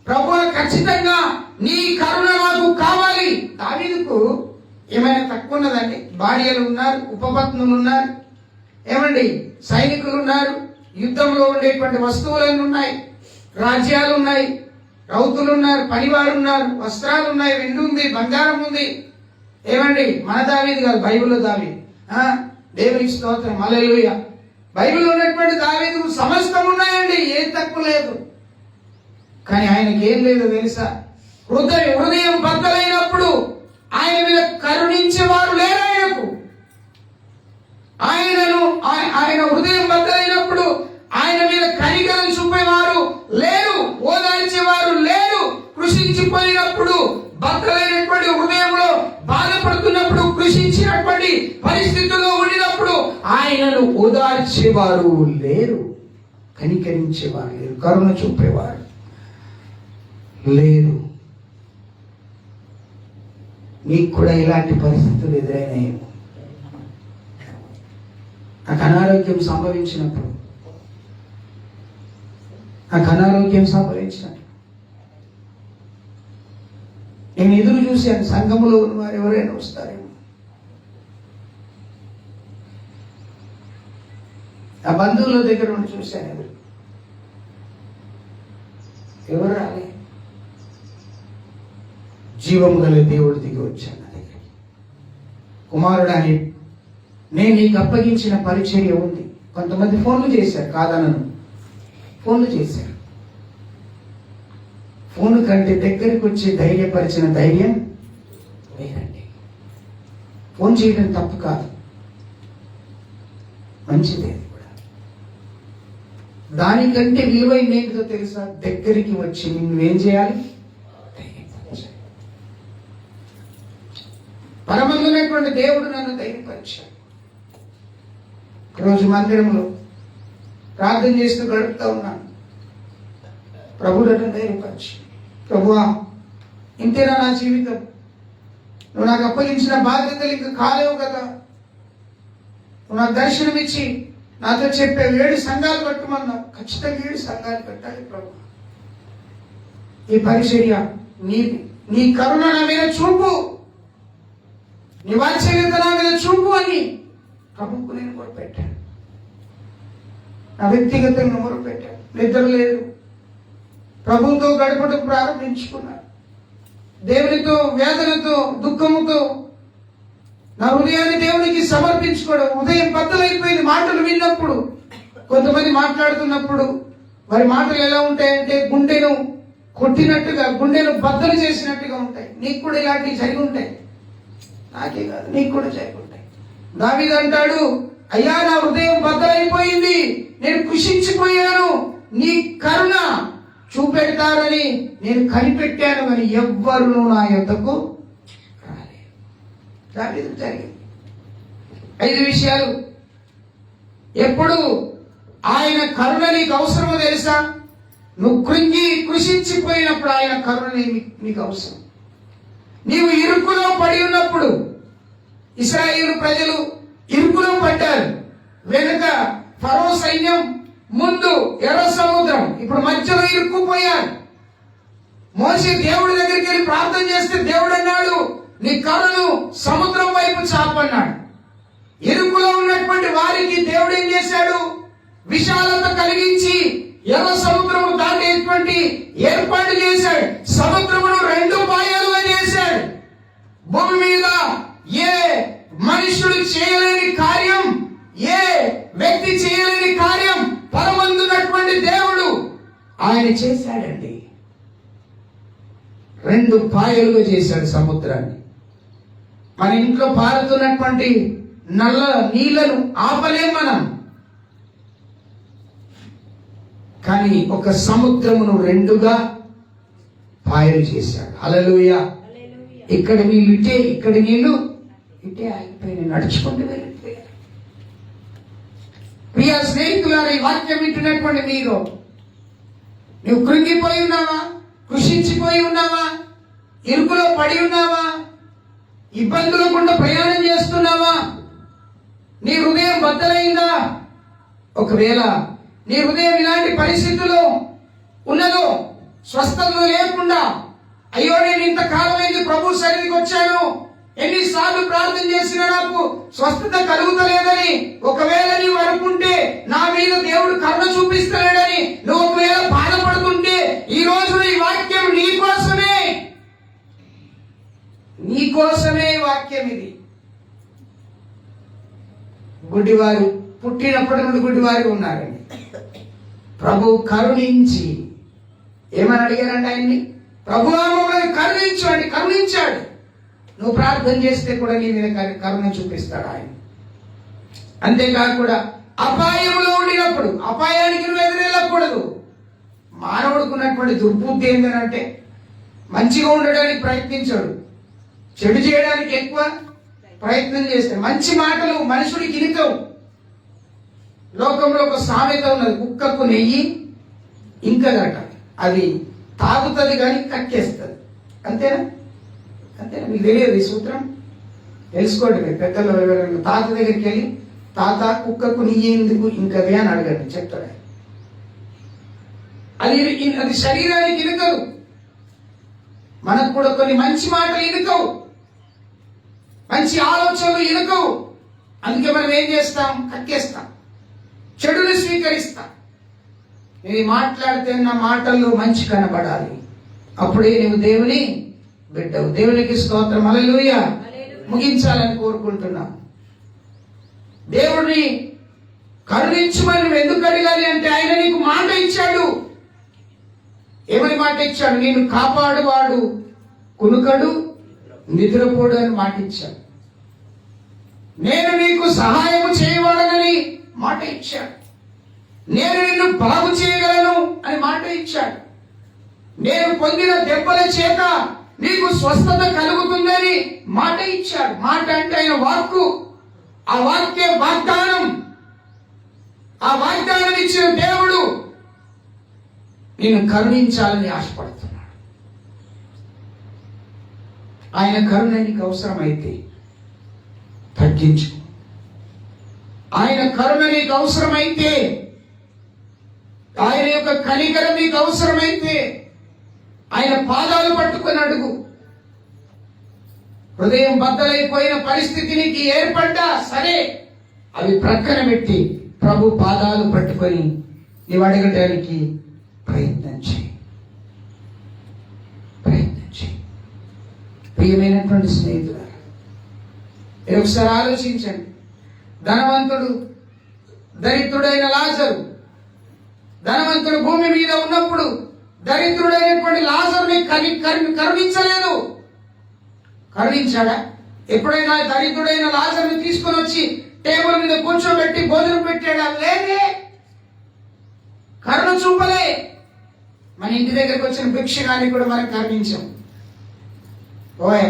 ప్రభువా, ఖచ్చితంగా నీ కరుణ నాకు కావాలి. దావీదుకు ఏమైనా తక్కువ ఉన్నదండి? భార్యలు ఉన్నారు, ఉపపత్నులు ఉన్నారు, ఏమండి సైనికులు ఉన్నారు, యుద్ధంలో ఉండేటువంటి వస్తువులన్నీ ఉన్నాయి, రాజ్యాలు ఉన్నాయి, రౌతులు ఉన్నారు, పనివారు ఉన్నారు, వస్త్రాలు ఉన్నాయి, వెండి ఉంది, బంగారం ఉంది. ఏమండి మన దావీదు కాదు, బైబిల్లో దావీదు. దేవునికి స్తోత్రం, హల్లెలూయా. బైబిల్లో ఉన్నటువంటి దావీదు సమస్తం ఉన్నాయండి, ఏం తక్కువ లేదు. కానీ ఆయనకి ఏం లేదో తెలుసా? హృదయం బద్దలైనప్పుడు ఆయన మీద కరుణించేవారు లేరు. ఆయన హృదయం బద్దలైనప్పుడు ఆయన మీద కనికరం చూపేవారు లేరు, ఓదార్చేవారు లేరు. కృషించిపోయినప్పుడు, బద్దలైనటువంటి హృదయంలో బాధపడుతున్నప్పుడు, కృషించినటువంటి పరిస్థితుల్లో ఉండినప్పుడు ఆయనను ఓదార్చేవారు లేరు, కనికరించేవారు లేరు, కరుణ చూపేవారు లేరు. నీకు కూడా ఇలాంటి పరిస్థితులు ఎదురైనాయేమో. నాకు అనారోగ్యం సంభవించినప్పుడు నేను ఎదురు చూశాను, సంఘములో ఉన్నవారు ఎవరైనా వస్తారేమో. ఆ బంధువుల దగ్గర ఉండి చూశాను, ఎవరు రాలే. జీవము గల దేవుడు దిగి వచ్చాను నా దగ్గరికి. కుమారుడు అని నేను నీకు అప్పగించిన పరిచర్య ఉంది. కొంతమంది ఫోన్లు చేశారు, కాదనను, ఫోన్లు చేశారు. ఫోన్ కంటే దగ్గరికి వచ్చి ధైర్యపరిచిన ధైర్యం లేదండి. ఫోన్ చేయడం తప్పు కాదు, మంచిదే కూడా. దానికంటే విలువైన ఏంటిదో తెలుసా? దగ్గరికి వచ్చి నువ్వేం చేయాలి? పరమందున్నటువంటి దేవుడు నన్ను ధైర్యపరిచాడు. రోజు మందిరంలో ప్రార్థన చేస్తూ గడుపుతా ఉన్నాను. ప్రభువు నన్ను ధైర్యపరిచి, ప్రభువా, ఇంతేనా నా జీవితం? నువ్వు నాకు అప్పగించిన బాధ్యతలు ఇంకా కాలేవు కదా. నువ్వు నాకు దర్శనమిచ్చి నాతో చెప్పే 7 సంఘాలు కట్టమన్నావు. ఖచ్చితంగా 7 సంఘాలు కట్టాలి ప్రభు. ఈ పరిచర్య నీ కరుణ నా మీద చూపు, నీ వాత్సల్యత నా మీద చూపు అని ప్రభుకు నేను మొరపెట్టాను. నా వ్యక్తిగతంగా మొరపెట్టాను. నిద్ర లేదు, ప్రభుతో గడపడం ప్రారంభించుకున్నాను. దేవునితో, వేదనతో, దుఃఖముతో నా హృదయాన్ని దేవునికి సమర్పించుకోవడం. ఉదయం బద్దలైపోయింది మాటలు విన్నప్పుడు. కొంతమంది మాట్లాడుతున్నప్పుడు వారి మాటలు ఎలా ఉంటాయంటే గుండెను కొట్టినట్టుగా, గుండెను బద్దలు చేసినట్టుగా ఉంటాయి. నీకు కూడా ఇలాంటివి జరిగి ఉంటాయి, నాకే కాదు, నీకు కూడా జరిగి ఉంటాయి. దావీదు అంటాడు, అయ్యా నా హృదయం బద్దలైపోయింది, నేను కృషించిపోయాను, నీ కరుణ చూపెడతారని నేను కనిపెట్టాను, అని ఎవ్వరు నా యొద్దకు రాలేదు. దావీదుకు జరిగింది. 5 విషయాలు. ఎప్పుడు ఆయన కరుణ నీకు అవసరమో తెలుసా? నువ్వు కృషించిపోయినప్పుడు ఆయన కరుణ నీకు అవసరం. నీవు ఇరుకులో పడి ఉన్నప్పుడు, ఇశ్రాయేలు ప్రజలు ఇరుకులో పడ్డారు. వెనుక ఫరో సైన్యం, ముందు ఎర్ర సముద్రం, ఇప్పుడు మధ్యలో ఇరుక్కుపోయారు. మోషే దేవుడి దగ్గరికి వెళ్ళి ప్రార్థన చేస్తే దేవుడు అన్నాడు, నీ కర్రను సముద్రం వైపు చాపన్నాడు. ఇరుకులో ఉన్నటువంటి వారికి దేవుడు ఏం చేశాడు? విశాలత కలిగించి ఎర్ర సముద్రము దాటేటువంటి ఏర్పాటు చేశాడు. సముద్రమును 2 పాయలుగా చేశాడు. భూమి మీద ఏ మనుషుడు చేయలేని కార్యం, ఏ వ్యక్తి చేయలేని కార్యం పరమందున్నటువంటి దేవుడు ఆయన చేశాడండి. 2 పాయలుగా చేశాడు సముద్రాన్ని. మన ఇంట్లో పారుతున్నటువంటి నల్ల నీళ్లను ఆపలేం మనం, కానీ ఒక సముద్రమును 2గా పాయలు చేశాడు. హల్లెలూయా. ఇక్కడ నీళ్ళు ఇటే, ఇక్కడ నీళ్లు ఇటే ఆగిపోయి నడుచుకుంటూ వెళ్ళిపోయారు. ప్రియ స్నేహితులారా, ఈ వాక్యం వింటున్నటువంటి మీరు, నువ్వు కృంగిపోయి ఉన్నావా? కృషించిపోయి ఉన్నావా? ఇరుకులో పడి ఉన్నావా? ఇబ్బందులు గుండా ప్రయాణం చేస్తున్నావా? నీ హృదయం బద్దలైందా? ఒకవేళ నీ హృదయం ఇలాంటి పరిస్థితుల్లో ఉన్నదో, స్వస్థత లేకుండా, అయ్యో నేను ఇంతకాలం అయింది ప్రభు సన్నిధికి వచ్చాను, ఎన్నిసార్లు ప్రార్థన చేసినా నాకు స్వస్థత కలుగుతలేదని ఒకవేళ నీవు అనుకుంటే, నా మీద దేవుడు కరుణ చూపిస్తలేడని నువ్వు ఒకవేళ బాధపడుతుంటే, ఈ రోజు ఈ వాక్యం నీకోసమే. నీకోసమే వాక్యం ఇది. గుడ్డివారు పుట్టినప్పటి నుండి గుడ్డివారు ఉన్నారండి. ప్రభు కరుణించి ఏమని అడిగారండి ఆయన్ని? ప్రభు మమ్మల్ని కరుణించు అని కరుణించాడు. నువ్వు ప్రార్థన చేస్తే కూడా నీ మీద కరుణ చూపిస్తాడు ఆయన. అంతేకాకుండా అపాయంలో ఉండినప్పుడు అపాయానికి నువ్వు ఎదురెళ్ళకూడదు. మానవుడికి ఉన్నటువంటి దుర్బుద్ధి ఏంటంటే మంచిగా ఉండడానికి ప్రయత్నించాడు, చెడు చేయడానికి ఎక్కువ ప్రయత్నం చేస్తే. మంచి మాటలు మనుషుడికి ఇనుకవు. లోకంలో ఒక సామెత ఉన్నది, కుక్కకు నెయ్యి ఇంకదట, అది తాగుతుంది కానీ కక్కేస్తుంది. అంతేనా? అంతేనా? మీకు తెలియదు ఈ సూత్రం? తెలుసుకోండి మీరు పెద్దలు. తాత దగ్గరికి వెళ్ళి, తాత కుక్కకు నెయ్యి ఎందుకు ఇంకది అని అడగండి, చెప్తాడు. అది శరీరానికి ఇనుకదు. మనకు కూడా కొన్ని మంచి మాటలు ఇనుకవు, మంచి ఆలోచనలు ఇనుకవు. అందుకే మనం ఏం చేస్తాం? కక్కేస్తాం, చెడుని స్వీకరిస్తాం. నేను మాట్లాడితే నా మాటల్లో మంచి కనబడాలి, అప్పుడే నువ్వు దేవుని బిడ్డవు. దేవునికి స్తోత్రం. హల్లెలూయా. ముగించాలని కోరుకుంటున్నా. దేవుడిని కరుణించమని నువ్వు ఎందుకు అడగాలి అంటే, ఆయన నీకు మాట ఇచ్చాడు. ఏమని మాట ఇచ్చాడు? నేను కాపాడువాడు కునుకడు నిద్రపోడు అని మాట ఇచ్చాడు. నేను నీకు సహాయం చేయవాడనని మాట ఇచ్చాడు. నేను నిన్ను బాగు చేయగలను అని మాట ఇచ్చాడు. నేను పొందిన దెబ్బల చేత నీకు స్వస్థత కలుగుతుందని మాట ఇచ్చాడు. మాట అంటే ఆయన వాక్కు. ఆ వాక్య వాగ్దానం. ఆ వాగ్దానం ఇచ్చిన దేవుడు నిన్ను కరుణించాలని ఆశపడుతున్నాడు. ఆయన కరుణ నీకు అవసరమైతే తగ్గించుకో. ఆయన కరుణ నీకు అవసరమైతే, ఆయన యొక్క కనికరం నీకు అవసరమైతే ఆయన పాదాలు పట్టుకొని అడుగు. హృదయం బద్దలైపోయిన పరిస్థితి నీకు ఏర్పడ్డా సరే, అవి ప్రక్కన పెట్టి ప్రభు పాదాలు పట్టుకొని నీవు అడగడానికి ప్రయత్నం చేయి. ప్రియమైనటువంటి స్నేహితులు, మీరు ఒకసారి ఆలోచించండి. ధనవంతుడు, దరిద్రుడైన లాజరు. ధనవంతుడు భూమి మీద ఉన్నప్పుడు దరిద్రుడైనటువంటి లాజరుని కరుణించలేదు. కరుణించాడా? ఎప్పుడైనా దరిద్రుడైన లాజరుని తీసుకొని వచ్చి టేబుల్ మీద కూర్చోబెట్టి భోజనం పెట్టాడా? లేదే. కరుణ చూపలే. మన ఇంటి దగ్గరకు వచ్చిన భిక్షగాన్ని కూడా మనం కరుణించాం.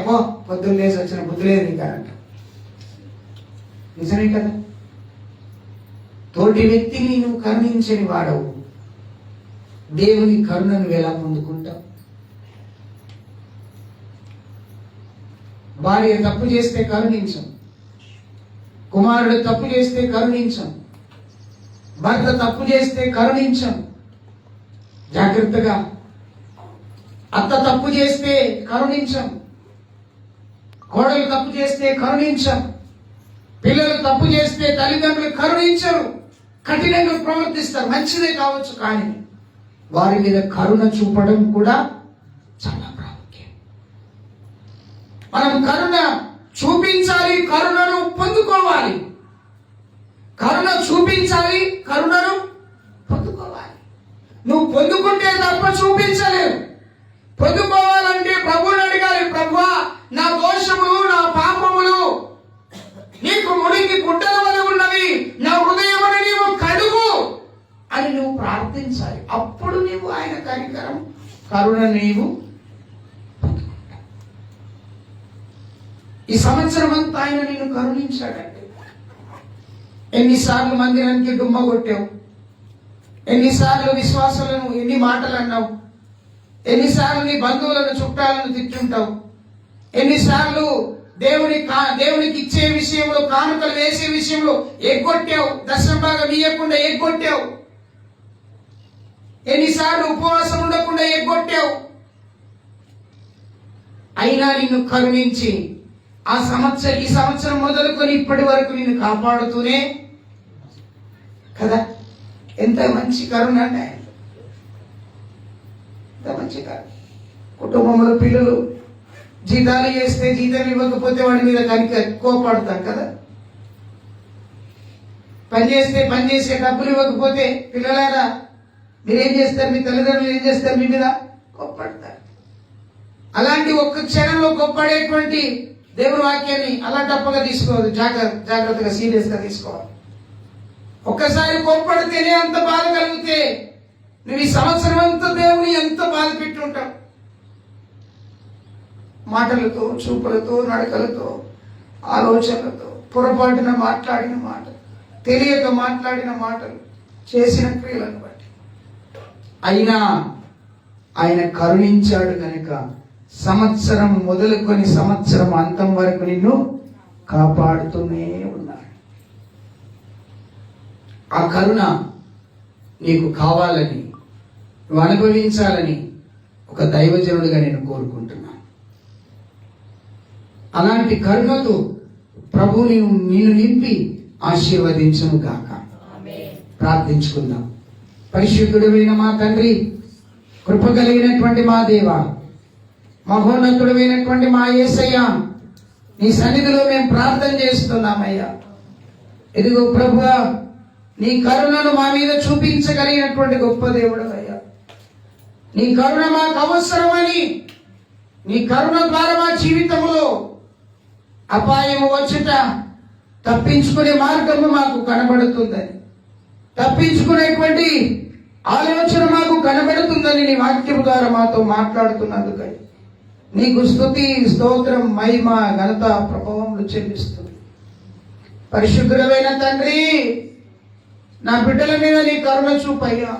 పో పొద్దున్న లేసి వచ్చిన బుద్ధి లేదు ఇంకా అంట. నిజమే కదా? తోటి వ్యక్తిని నువ్వు కరుణించని వాడవు, దేవుని కరుణను ఎలా పొందుకుంటావు? భార్య తప్పు చేస్తే కరుణించం, కుమారుడు తప్పు చేస్తే కరుణించం, భర్త తప్పు చేస్తే కరుణించం. జాగ్రత్తగా. అత్త తప్పు చేస్తే కరుణించం, కోడలు తప్పు చేస్తే కరుణించం, పిల్లలు తప్పు చేస్తే తల్లిదండ్రులు కరుణించరు, కఠినంగా ప్రవర్తిస్తారు. మంచిదే కావచ్చు, కానీ వారి మీద కరుణ చూపడం కూడా చాలా ప్రాముఖ్యం. మనం కరుణ చూపించాలి, కరుణను పొందుకోవాలి. కరుణ చూపించాలి, కరుణను పొందుకోవాలి. నువ్వు పొందుకుంటే తప్ప చూపించలేవు. పొందుకోవాలంటే ప్రభువుని అడగాలి. ప్రభువా, నా దోషములు, నా పాపములు నీకు మురికి గుడ్డల వలె ఉన్నవి, నా హృదయమును నీవు కడుగు అని నువ్వు ప్రార్థించాలి. అప్పుడు నీవు ఆయన కనికరం, కరుణ నీవు పొందుకుంటావు. ఈ సంవత్సరం అంతా ఆయన నిన్ను కరుణించాడంటే, ఎన్నిసార్లు మందిరానికి డుమ్మ కొట్టావు, ఎన్నిసార్లు విశ్వాసులను ఎన్ని మాటలు అన్నావు, ఎన్నిసార్లు నీ బంధువులను చుట్టాలను తిట్టుంటావు, ఎన్నిసార్లు దేవునికి ఇచ్చే విషయంలో, కానుకలు వేసే విషయంలో ఎగ్గొట్టావు, దశమ భాగం ఇవ్వకుండా ఎగ్గొట్టావు, ఎన్నిసార్లు ఉపవాసం ఉండకుండా ఎగ్గొట్టావు. అయినా నిన్ను కరుణించి ఈ సంవత్సరం మొదలుకొని ఇప్పటి వరకు నిన్ను కాపాడుతూనే కదా. ఎంత మంచి కరుణ అంటే, ఎంత మంచి కరుణ. కుటుంబంలో పిల్లలు జీతాలు చేస్తే జీతం ఇవ్వకపోతే వాడి మీద కోపడతాం కదా. పని చేసే డబ్బులు ఇవ్వకపోతే పిల్లలారా మీరేం చేస్తారు, మీ తల్లిదండ్రులు ఏం చేస్తారు, మీ మీద కోపడతారు. అలాంటి ఒక్క క్షణంలో కోప్పడేటువంటి దేవుని వాక్యాన్ని అలా తప్పగా తీసుకోవద్దు. జాగ్రత్తగా సీరియస్ గా తీసుకోవాలి. ఒక్కసారి కోప్పడితేనే అంత బాధ కలిగితే నువ్వు ఈ సంవత్సరం అంతా దేవుని ఎంత బాధ పెట్టుంటావు. మాటలతో, చూపులతో, నడకలతో, ఆలోచనలతో, పొరపాటున మాట్లాడిన మాటలు, తెలియక మాట్లాడిన మాటలు, చేసిన క్రియలను బట్టి. అయినా ఆయన కరుణించాడు కనుక సంవత్సరం మొదలుకొని సంవత్సరం అంతం వరకు నిన్ను కాపాడుతూనే ఉన్నాడు. ఆ కరుణ నీకు కావాలని, నువ్వు అనుభవించాలని ఒక దైవజనుడిగా నేను కోరుకుంటున్నాను. అలాంటి కరుణతో ప్రభు నిన్ను నింపి ఆశీర్వదించును గాక. ప్రార్థించుకుందాం. పరిశుద్ధుడైన మా తండ్రి, కృప కలిగినటువంటి మా దేవ, మహోన్నతుడైనటువంటి మా యేసయ్య, నీ సన్నిధిలో మేము ప్రార్థన చేస్తున్నామయ్యా. ఇదిగో ప్రభువా, నీ కరుణను మా మీద చూపించగలిగినటువంటి గొప్ప దేవుడు అయ్యా. నీ కరుణ మాకు అవసరమని, నీ కరుణ ద్వారా మా జీవితంలో అపాయము వచ్చుట తప్పించుకునే మార్గము మాకు కనబడుతుందని, తప్పించుకునేటువంటి ఆలోచన మాకు కనబడుతుందని నీ వాక్యం ద్వారా మాతో మాట్లాడుతున్నందుకై నీకు స్తుతి, స్తోత్రం, మహిమ, ఘనత, ప్రభావములు చెల్లిస్తుంది. పరిశుద్ధుడైన తండ్రి, నా బిడ్డల మీద నీ కరుణ చూపయ్యా,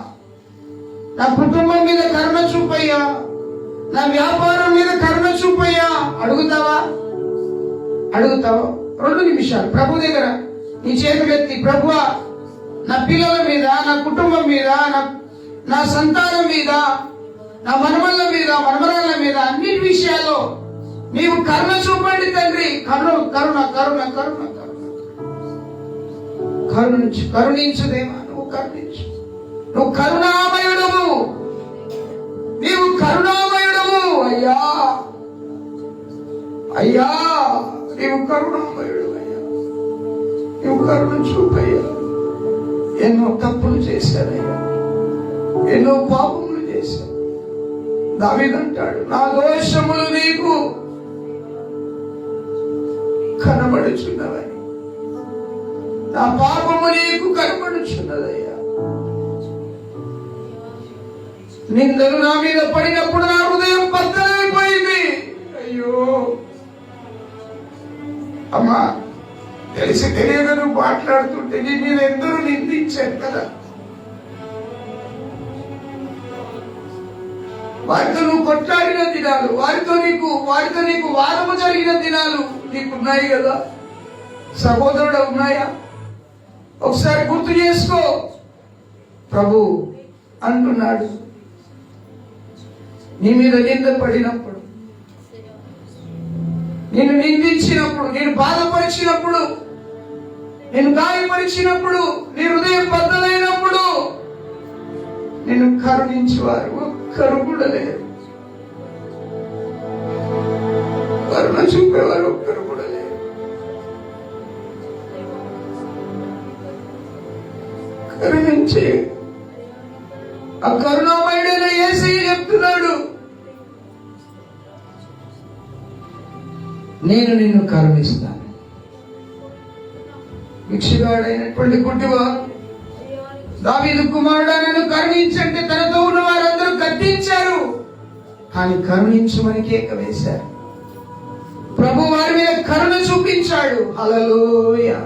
నా కుటుంబం మీద కరుణ చూపయ్యా, నా వ్యాపారం మీద కరుణ చూపయ్యా. అడుగుతావా? 2 నిమిషాలు ప్రభు దగ్గర నీ చేతులెత్తి, ప్రభువా, నా పిల్లల మీద, నా కుటుంబం మీద, నా సంతానం మీద, నా మనమల్ల మీద, మనమరాళ్ళ మీద, అన్ని విషయాల్లో నీవు కరుణ చూపండి తండ్రి. కరుణ కరుణ కరుణ కరుణ కరుణించు, కరుణించు దేవా, నువ్వు కరుణించు. నువ్వు కరుణామయుడము, నీవు కరుణామయుడము అయ్యా. అయ్యా, నీవు కరుణామయుడు అయ్యా. నువ్వు కరుణ చూపయ్యా. ఎన్నో తప్పులు చేశానయ్యా, ఎన్నో పాపములు చేశాను. దావీదంటాడు, నా దోషములు నీకు కనబడుచున్నవని, నా పాపము నీకు కనబడుచున్నదయ్యా. నిందలు నా మీద పడినప్పుడు నా హృదయం బద్దలైపోయింది. అయ్యో అమ్మా, తెలియక మాట్లాడుతుంటే నేను ఎందరూ నిందించాను కదా, వారితో నువ్వు కొట్లాడిన దినాలు, వారితో నీకు వాదము జరిగిన దినాలు నీకున్నాయి కదా సహోదరుడు, ఉన్నాయా? ఒకసారి గుర్తు చేసుకో. ప్రభు అంటున్నాడు, నీ మీద నింద పడినప్పుడు, నేను నిందించినప్పుడు, నేను బాధపరిచినప్పుడు, నేను గాయపరిచినప్పుడు, నీ హృదయం బద్దలైనప్పుడు నేను కరుణించేవారు ఒక్కరు కూడా లేరు. కరుణ చూపేవారు ఒక్కరు కూడా లేరు. కరుణించే ఆ కరుణామయుడైన యేసయ్య చెప్తున్నాడు, నేను నిన్ను కరుణిస్తాను. భిక్షగాడైనటువంటి గుడ్డివాడు దావీదు కుమారుడా నన్ను కరుణించంటే తనతో ఉన్న వారందరూ గద్దించారు, కానీ కరుణించమని కేక వేశారు. ప్రభు వారి మీద కరుణ చూపించాడు. హల్లెలూయా.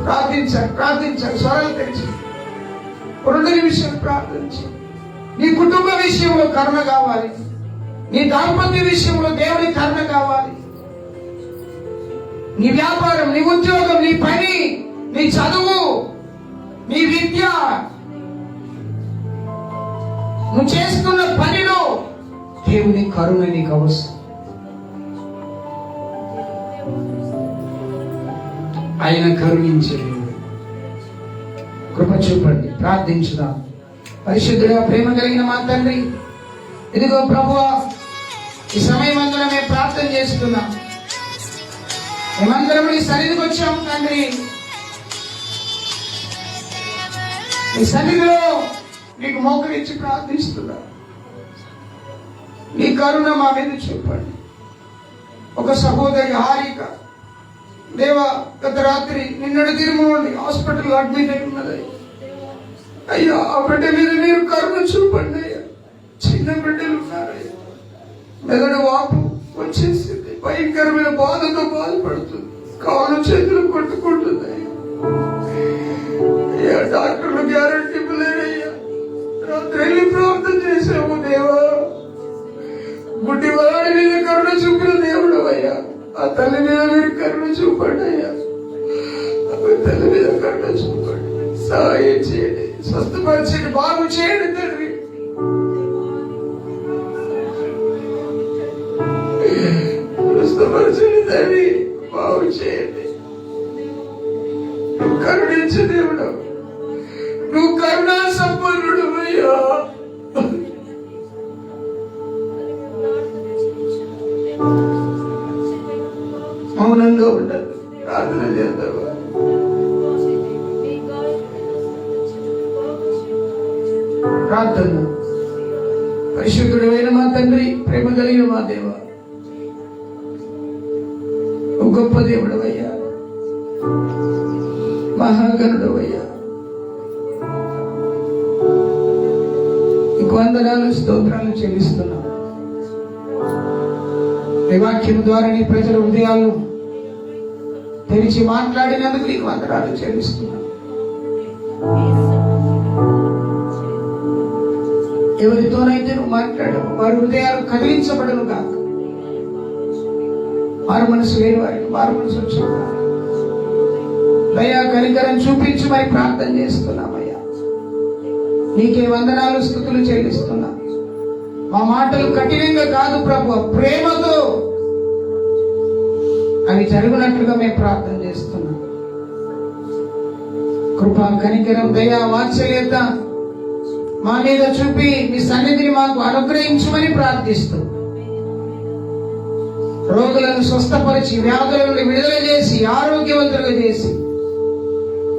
ప్రార్థించారు స్వరాలు తెరిచి 2 నిమిషాలు ప్రార్థించి. నీ కుటుంబ విషయంలో కరుణ కావాలి, నీ దాంపత్య విషయంలో దేవుని కరుణ కావాలి, నీ వ్యాపారం, నీ ఉద్యోగం, నీ పని, నీ చదువు, నీ విద్య, నువ్వు చేస్తున్న పనిలో దేవుని కరుణ నీకు అవసరం. ఆయన కరుణించే కృప చూపండి. ప్రార్థించుదాం. పరిశుద్ధుడా, ప్రేమ కలిగిన మా తండ్రి, ఇదిగో ప్రభువా, ఈ సమయం అంతా మేము ప్రార్థన చేస్తున్నాం. మేమందరం నీ సన్నిధికి వచ్చాము తండ్రి. నీ సన్నిధిలో నీకు మోకరించి ప్రార్థిస్తున్నా. నీ కరుణ మా మీద చూపండి. ఒక సహోదరి హారిక దేవా, గత రాత్రి నిన్నటి తిరుమల హాస్పిటల్ అడ్మిట్ అయి ఉన్నది అయ్యా. ఆ బిడ్డ మీద మీరు కరుణ చూపండి అయ్యా. చిన్న బిడ్డలు ఉన్నారయ్యా, మెదడు వాపు వచ్చేసింది, భయంకరమైన బాధతో బాధపడుతుంది, కాళ్ళు చేతులు కొట్టుకుంటుంది అయ్యా. డాక్టర్లు గ్యారంటీ ఇవ్వలేరయ్యా. రాత్రి వెళ్ళి ప్రార్థన చేశాము దేవా. గుడ్డివాడి మీద కరుణ చూపిన దేవుడు అయ్యా. ఆ తల్లి మీద మీరు కరుణ చూపండి అయ్యా. తల్లి మీద కరుణ చూపండి, సహాయం చేయండి, స్వస్థపరచండి, బాగు చేయండి తండ్రి. స్వస్థపరచండి తండ్రి, బాగు చేయండి. నువ్వు కరుణించే దేవుడు, నువ్వు కరుణా సంపన్నుడు అయ్యా. మౌనంగా ఉండదు, ప్రార్థన చేద్దావా? ప్రార్థన. పరిశుద్ధుడైన మా తండ్రి, ప్రేమ కలిగిన మా దేవ, గొప్ప దేవుడు అయ్యా, మహాగణుడు అయ్యా, నీకు వందనాలు స్తోత్రాలు చెల్లిస్తున్నాం. నీ వాక్యం ద్వారా నీ ప్రజల హృదయాలను తెరిచి మాట్లాడినందుకు నీకు వందనాలు చెల్లిస్తున్నాం. ఎవరితోనైతే నువ్వు మాట్లాడవు వారి హృదయాలు కదిలించబడను కాక, మారు మనసు లేని వారికి మారు మనసు వచ్చాను. దయా కనికరం చూపించి మరి ప్రార్థన చేస్తున్నామయ్యా. నీకే వందనాలు స్తుతులు చెల్లిస్తున్నా. మా మాటలు కఠినంగా కాదు ప్రభు, ప్రేమతో అవి జరుగునట్లుగా మేము ప్రార్థన చేస్తున్నాం. కృపా కనికరం దయా వాత్సల్యత మా మీద చూపి మీ సన్నిధిని మాకు అనుగ్రహించమని ప్రార్థిస్తూ, రోగులను స్వస్థపరిచి వ్యాధుల నుండి విడుదల చేసి ఆరోగ్యవంతులుగా చేసి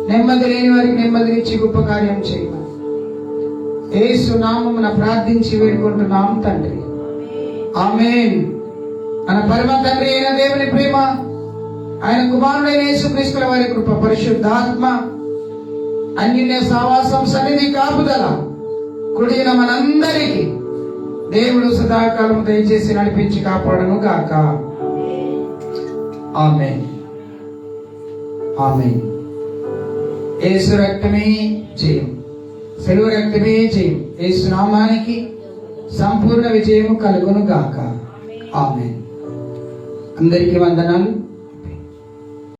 నెమ్మది లేని వారికి నెమ్మదినిచ్చి గొప్ప కార్యం చేయమని యేసు నామమున ప్రార్థించి వేడుకుంటున్నాం తండ్రి, ఆమేన్. మన పరమ తండ్రి అయిన దేవుని ప్రేమ, ఆయన కుమారుడైన యేసుక్రీస్తుల వారి కృప, పరిశుద్ధాత్మ అన్యోన్య సహవాసం, సన్నిధి కాపుదల కూడిన మనందరికీ దేవుడు సదాకాలం దయచేసి నడిపించి కాపాడను గాక. ఆమేన్. ఆమేన్. యేసు రక్తమే జయం, సెలవు రక్తమే జయం. యేసు నామానికి సంపూర్ణ విజయము కలుగును గాక. ఆమేన్. అందరికీ వందనాలు.